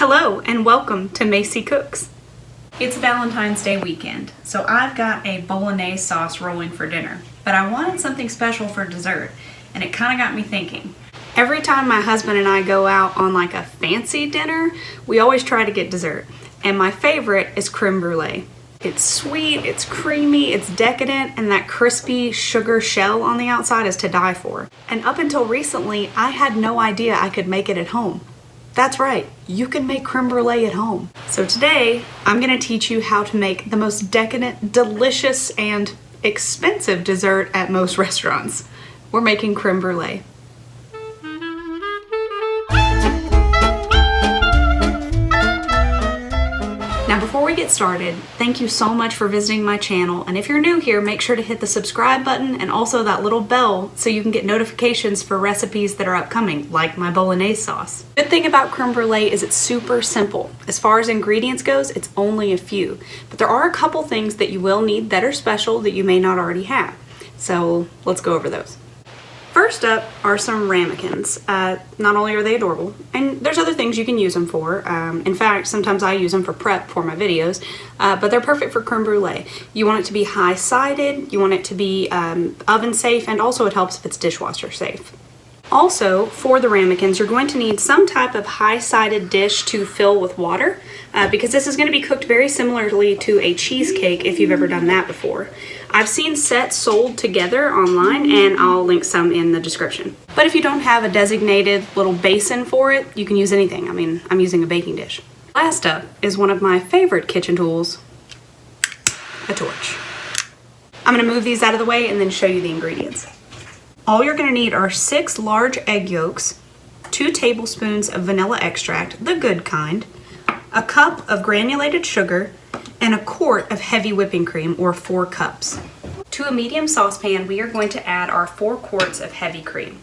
Hello and welcome to Macy Cooks. It's Valentine's Day weekend, so I've got a bolognese sauce rolling for dinner, but I wanted something special for dessert, and it kind of got me thinking. Every time my husband and I go out on like a fancy dinner, we always try to get dessert, and my favorite is crème brûlée. It's sweet, it's creamy, it's decadent, and that crispy sugar shell on the outside is to die for. And up until recently, I had no idea I could make it at home. That's right, you can make crème brûlée at home. So today, I'm gonna teach you how to make the most decadent, delicious, and expensive dessert at most restaurants. We're making crème brûlée. Now before we get started, thank you so much for visiting my channel, and if you're new here, make sure to hit the subscribe button and also that little bell so you can get notifications for recipes that are upcoming, like my bolognese sauce. Good thing about crème brûlée is it's super simple. As far as ingredients goes, it's only a few, but there are a couple things that you will need that are special that you may not already have. So let's go over those. First up are some ramekins. Not only are they adorable, and there's other things you can use them for. In fact, sometimes I use them for prep for my videos, but they're perfect for crème brûlée. You want it to be high-sided, you want it to be oven safe, and also it helps if it's dishwasher safe. Also, for the ramekins, you're going to need some type of high-sided dish to fill with water, because this is going to be cooked very similarly to a cheesecake if you've ever done that before. I've seen sets sold together online, and I'll link some in the description. But if you don't have a designated little basin for it, you can use anything. I mean, I'm using a baking dish. Last up is one of my favorite kitchen tools, a torch. I'm going to move these out of the way and then show you the ingredients. All you're going to need are 6 large egg yolks, 2 tablespoons of vanilla extract, the good kind, a cup of granulated sugar, and a quart of heavy whipping cream, or 4 cups. To a medium saucepan, we are going to add our 4 quarts of heavy cream.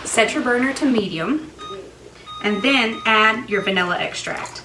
Set your burner to medium, and then add your vanilla extract.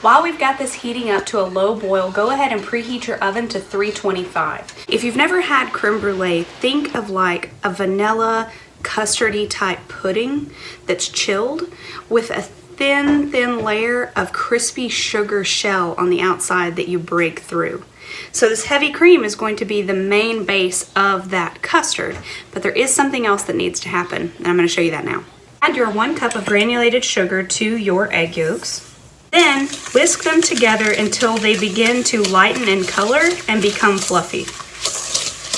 While we've got this heating up to a low boil, go ahead and preheat your oven to 325. If you've never had crème brûlée, think of like a vanilla custardy type pudding that's chilled with a thin layer of crispy sugar shell on the outside that you break through. So this heavy cream is going to be the main base of that custard, but there is something else that needs to happen, and I'm going to show you that now. Add your 1 cup of granulated sugar to your egg yolks. Then whisk them together until they begin to lighten in color and become fluffy.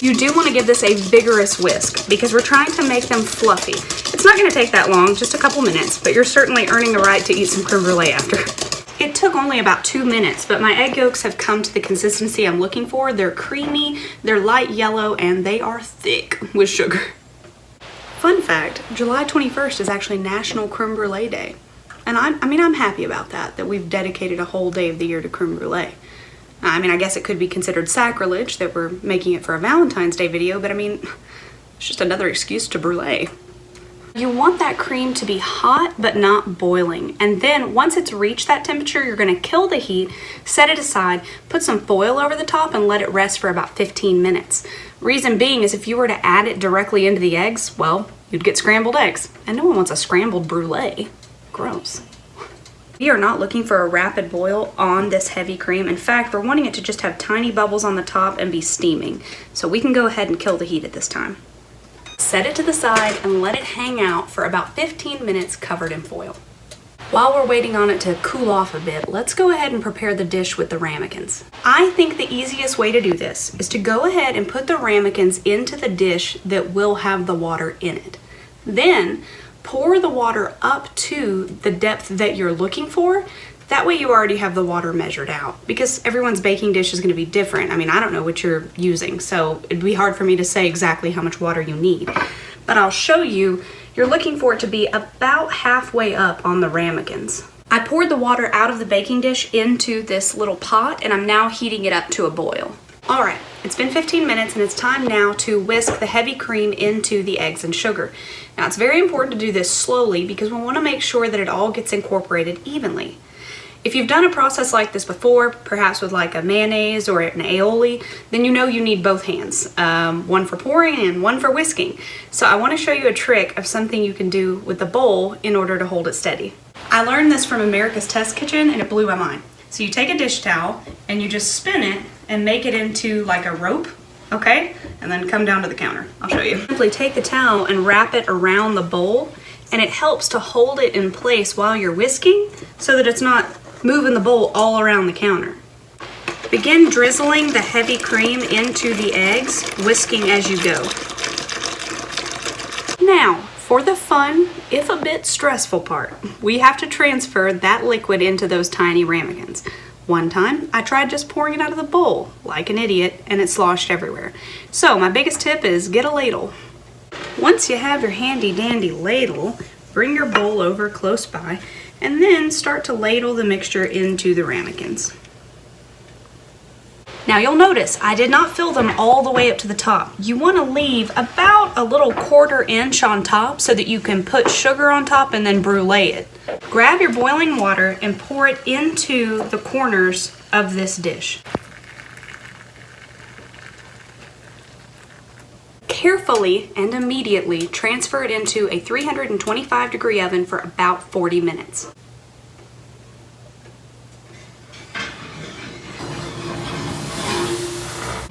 You do want to give this a vigorous whisk because we're trying to make them fluffy. It's not going to take that long, just a couple minutes, but you're certainly earning the right to eat some crème brûlée after. It took only about 2 minutes, but my egg yolks have come to the consistency I'm looking for. They're creamy, they're light yellow, and they are thick with sugar. Fun fact, July 21st is actually National Crème Brûlée Day. And I'm happy about that we've dedicated a whole day of the year to crème brûlée. I mean, I guess it could be considered sacrilege that we're making it for a Valentine's Day video, but I mean, it's just another excuse to brûlée. You want that cream to be hot but not boiling, and then once it's reached that temperature, you're going to kill the heat, set it aside, put some foil over the top, and let it rest for about 15 minutes. Reason being is if you were to add it directly into the eggs, well, you'd get scrambled eggs, and no one wants a scrambled brûlée. Gross. We are not looking for a rapid boil on this heavy cream. In fact, we're wanting it to just have tiny bubbles on the top and be steaming. So we can go ahead and kill the heat at this time. Set it to the side and let it hang out for about 15 minutes covered in foil. While we're waiting on it to cool off a bit, let's go ahead and prepare the dish with the ramekins. I think the easiest way to do this is to go ahead and put the ramekins into the dish that will have the water in it. Then pour the water up to the depth that you're looking for. That way you already have the water measured out, because everyone's baking dish is going to be different. I mean, I don't know what you're using, so it'd be hard for me to say exactly how much water you need. But I'll show you, you're looking for it to be about halfway up on the ramekins. I poured the water out of the baking dish into this little pot, and I'm now heating it up to a boil. Alright, it's been 15 minutes and it's time now to whisk the heavy cream into the eggs and sugar. Now it's very important to do this slowly because we want to make sure that it all gets incorporated evenly. If you've done a process like this before, perhaps with like a mayonnaise or an aioli, then you know you need both hands, one for pouring and one for whisking. So I want to show you a trick of something you can do with the bowl in order to hold it steady. I learned this from America's Test Kitchen and it blew my mind. So you take a dish towel and you just spin it and make it into like a rope, okay? And then come down to the counter. I'll show you. Simply take the towel and wrap it around the bowl, and it helps to hold it in place while you're whisking so that it's not moving the bowl all around the counter. Begin drizzling the heavy cream into the eggs, whisking as you go. Now, for the fun, if a bit stressful part, we have to transfer that liquid into those tiny ramekins. One time, I tried just pouring it out of the bowl, like an idiot, and it sloshed everywhere. So my biggest tip is get a ladle. Once you have your handy dandy ladle, bring your bowl over close by, and then start to ladle the mixture into the ramekins. Now you'll notice I did not fill them all the way up to the top. You want to leave about a little 1/4 inch on top so that you can put sugar on top and then brulee it. Grab your boiling water and pour it into the corners of this dish. Carefully and immediately transfer it into a 325-degree oven for about 40 minutes.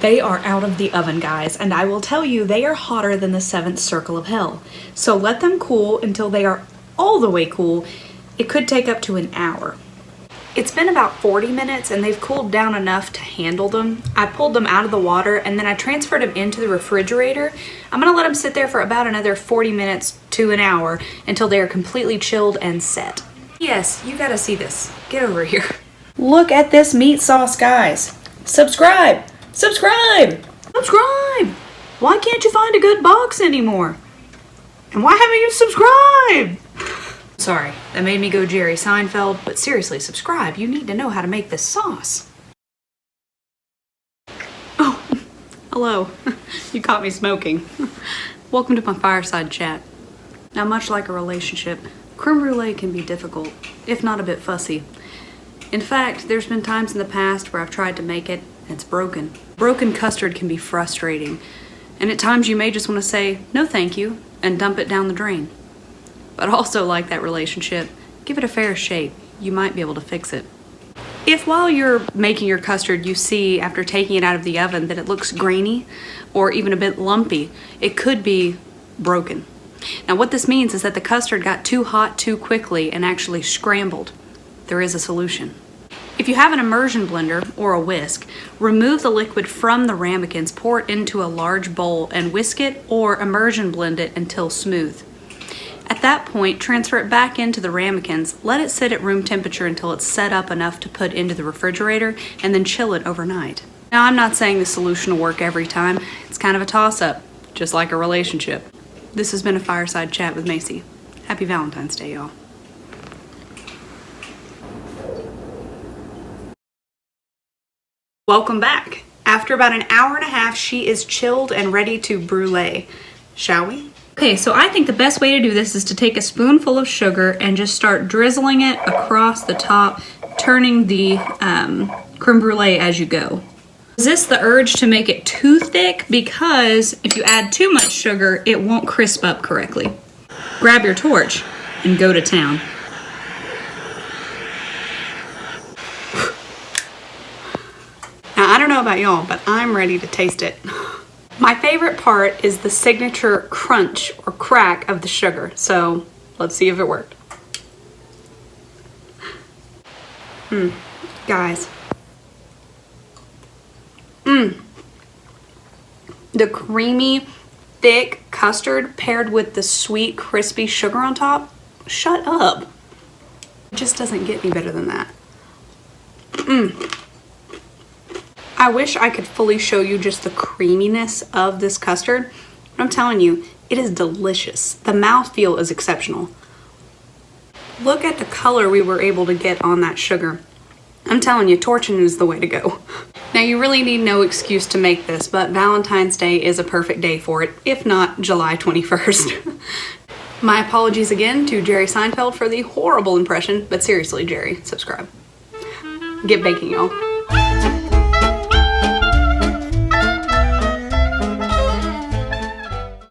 They are out of the oven, guys, and I will tell you they are hotter than the 7th circle of hell. So let them cool until they are all the way cool. It could take up to an hour. It's been about 40 minutes and they've cooled down enough to handle them. I pulled them out of the water and then I transferred them into the refrigerator. I'm gonna let them sit there for about another 40 minutes to an hour until they are completely chilled and set. Yes, you gotta see this. Get over here. Look at this meat sauce, guys. Subscribe! Subscribe! Subscribe! Why can't you find a good box anymore? And why haven't you subscribed? Sorry, that made me go Jerry Seinfeld, but seriously, subscribe. You need to know how to make this sauce. Oh, hello. You caught me smoking. Welcome to my Fireside Chat. Now, much like a relationship, creme brulee can be difficult, if not a bit fussy. In fact, there's been times in the past where I've tried to make it and it's broken. Broken custard can be frustrating, and at times you may just want to say, no thank you, and dump it down the drain. But also, like that relationship, give it a fair shake. You might be able to fix it. If while you're making your custard you see after taking it out of the oven that it looks grainy or even a bit lumpy, it could be broken. Now what this means is that the custard got too hot too quickly and actually scrambled. There is a solution. If you have an immersion blender or a whisk, remove the liquid from the ramekins, pour it into a large bowl and whisk it or immersion blend it until smooth. At that point, transfer it back into the ramekins, let it sit at room temperature until it's set up enough to put into the refrigerator, and then chill it overnight. Now, I'm not saying the solution will work every time. It's kind of a toss-up, just like a relationship. This has been a Fireside Chat with Macy. Happy Valentine's Day, y'all. Welcome back. After about an hour and a half, she is chilled and ready to brulee. Shall we? Okay, so I think the best way to do this is to take a spoonful of sugar and just start drizzling it across the top, turning the creme brulee as you go. Resist the urge to make it too thick because if you add too much sugar, it won't crisp up correctly. Grab your torch and go to town. Now, I don't know about y'all, but I'm ready to taste it. My favorite part is the signature crunch or crack of the sugar, so let's see if it worked. Guys. The creamy, thick custard paired with the sweet, crispy sugar on top. Shut up. It just doesn't get any better than that. I wish I could fully show you just the creaminess of this custard, but I'm telling you, it is delicious. The mouthfeel is exceptional. Look at the color we were able to get on that sugar. I'm telling you, torching is the way to go. Now, you really need no excuse to make this, but Valentine's Day is a perfect day for it, if not July 21st. My apologies again to Jerry Seinfeld for the horrible impression, but seriously, Jerry, subscribe. get baking, y'all.